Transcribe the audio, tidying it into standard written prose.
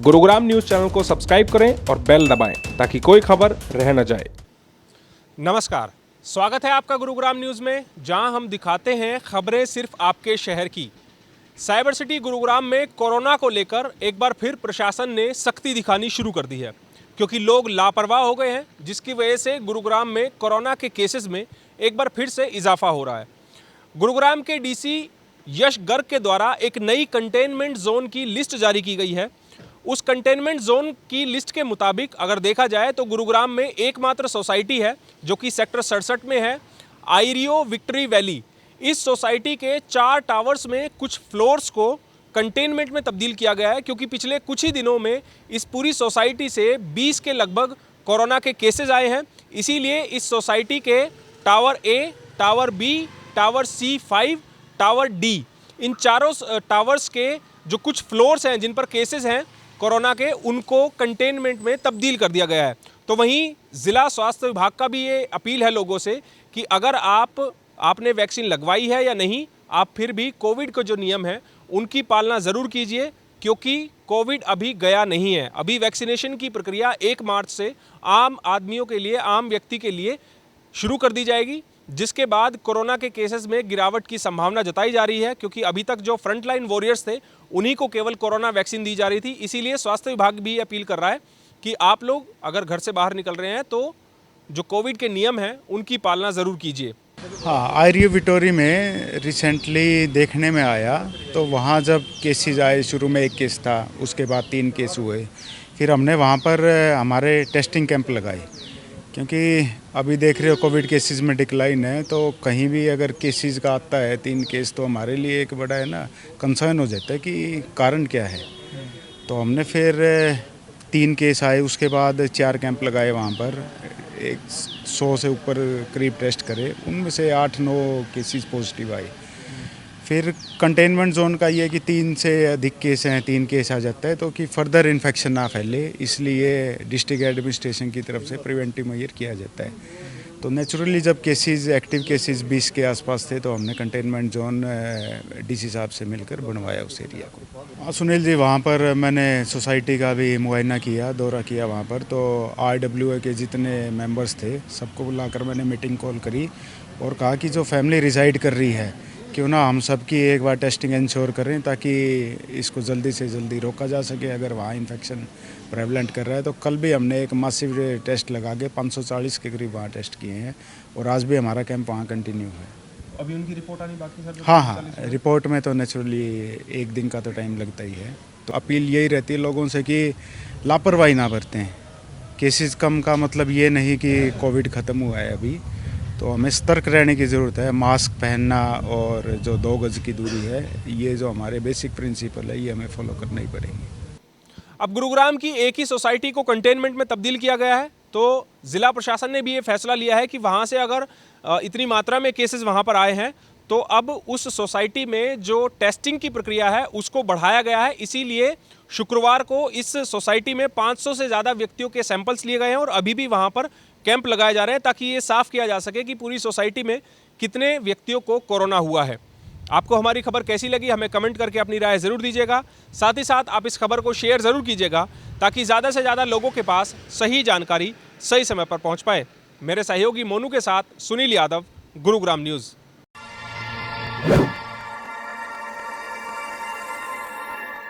Gurugram news channel को subscribe करें और बेल दबाएं ताकि कोई खबर रह न जाए। नमस्कार, स्वागत है आपका गुरुग्राम न्यूज़ में, जहां हम दिखाते हैं खबरें सिर्फ आपके शहर की। साइबर सिटी गुरुग्राम में कोरोना को लेकर एक बार फिर प्रशासन ने सख्ती दिखानी शुरू कर दी है, क्योंकि लोग लापरवाह हो गए हैं, जिसकी वजह से गुरुग्राम में कोरोना के केसेस में एक बार फिर से इजाफा हो रहा है। गुरुग्राम के डीसी यश गर्ग के द्वारा एक नई कंटेनमेंट जोन की लिस्ट जारी की गई है। उस कंटेनमेंट जोन की लिस्ट के मुताबिक अगर देखा जाए तो गुरुग्राम में एकमात्र सोसाइटी है जो कि सेक्टर 67 में है, आईरियो विक्ट्री वैली। इस सोसाइटी के 4 टावर्स में कुछ फ्लोर्स को कंटेनमेंट में तब्दील किया गया है, क्योंकि पिछले कुछ ही दिनों में इस पूरी सोसाइटी से 20 के लगभग कोरोना के केसेस आए हैं। इसीलिए इस सोसाइटी के tower A, tower B, tower C5, tower D, इन चारों टावर्स के जो कुछ फ्लोर्स हैं जिन पर केसेस हैं कोरोना के, उनको कंटेनमेंट में तब्दील कर दिया गया है। तो वहीं ज़िला स्वास्थ्य विभाग का भी ये अपील है लोगों से कि अगर आपने वैक्सीन लगवाई है या नहीं, आप फिर भी कोविड के जो नियम हैं उनकी पालना ज़रूर कीजिए, क्योंकि कोविड अभी गया नहीं है। अभी वैक्सीनेशन की प्रक्रिया 1 मार्च से आम आदमियों के लिए, आम व्यक्ति के लिए शुरू कर दी जाएगी, जिसके बाद कोरोना के केसेस में गिरावट की संभावना जताई जा रही है, क्योंकि अभी तक जो फ्रंटलाइन वॉरियर्स थे उन्हीं को केवल कोरोना वैक्सीन दी जा रही थी। इसीलिए स्वास्थ्य विभाग भी अपील कर रहा है कि आप लोग अगर घर से बाहर निकल रहे हैं तो जो कोविड के नियम हैं उनकी पालना ज़रूर कीजिए। हाँ, आईरियो विक्टोरी में रिसेंटली देखने में आया तो वहाँ जब केसेस आए, शुरू में 1 केस था, उसके बाद 3 केस हुए, फिर हमने वहाँ पर हमारे टेस्टिंग कैंप लगाए, क्योंकि अभी देख रहे हो कोविड केसेस में डिक्लाइन है, तो कहीं भी अगर केसेस का आता है 3 केस, तो हमारे लिए एक बड़ा है ना कंसर्न हो जाता है कि कारण क्या है। तो हमने फिर 3 केस आए, उसके बाद 4 कैंप लगाए वहाँ पर, 100 से ऊपर करीब टेस्ट करे, उनमें से 8-9 केसेस पॉजिटिव आए। फिर कंटेनमेंट जोन का ये कि 3 से अधिक केस हैं, 3 केस आ जाता है, तो कि फर्दर इन्फेक्शन ना फैले, इसलिए डिस्ट्रिक्ट एडमिनिस्ट्रेशन की तरफ से प्रिवेंटिव मेजर किया जाता है। तो नेचुरली जब केसेस, एक्टिव केसेस 20 के आसपास थे, तो हमने कंटेनमेंट जोन डीसी साहब से मिलकर बनवाया उस एरिया को। हाँ सुनील जी, वहाँ पर मैंने सोसाइटी का भी मुआयना किया, दौरा किया वहाँ पर, तो RWA के जितने मेंबर्स थे सबको बुलाकर मैंने मीटिंग कॉल करी और कहा कि जो फैमिली रिसाइड कर रही है, क्यों ना हम सबकी एक बार टेस्टिंग इंश्योर करें, ताकि इसको जल्दी से जल्दी रोका जा सके अगर वहाँ इन्फेक्शन प्रेवलेंट कर रहा है। तो कल भी हमने एक मासिव टेस्ट लगा के 540 के करीब वहाँ टेस्ट किए हैं, और आज भी हमारा कैंप वहाँ कंटिन्यू है। अभी उनकी रिपोर्ट आनी बाकी सर? हाँ, रिपोर्ट में तो नेचुरली 1 दिन का तो टाइम लगता ही है। तो अपील यही रहती है लोगों से कि लापरवाही ना बरतें। केसेस कम का मतलब ये नहीं कि कोविड ख़त्म हुआ है अभी, तो हमें सतर्क रहने की ज़रूरत है। मास्क पहनना और जो 2 गज की दूरी है, ये जो हमारे बेसिक प्रिंसिपल है, ये हमें फॉलो करना ही पड़ेंगे। अब गुरुग्राम की एक ही सोसाइटी को कंटेनमेंट में तब्दील किया गया है, तो ज़िला प्रशासन ने भी ये फैसला लिया है कि वहाँ से अगर इतनी मात्रा में केसेस वहाँ पर आए हैं, तो अब उस सोसाइटी में जो टेस्टिंग की प्रक्रिया है उसको बढ़ाया गया है। इसीलिए शुक्रवार को इस सोसाइटी में 500 से ज़्यादा व्यक्तियों के सैंपल्स लिए गए हैं और अभी भी वहाँ पर कैंप लगाए जा रहे हैं, ताकि ये साफ किया जा सके कि पूरी सोसाइटी में कितने व्यक्तियों को कोरोना हुआ है। आपको हमारी खबर कैसी लगी, हमें कमेंट करके अपनी राय ज़रूर दीजिएगा। साथ ही साथ आप इस खबर को शेयर ज़रूर कीजिएगा, ताकि ज़्यादा से ज़्यादा लोगों के पास सही जानकारी सही समय पर पहुंच पाए। मेरे सहयोगी मोनू के साथ सुनील यादव, गुरुग्राम न्यूज़।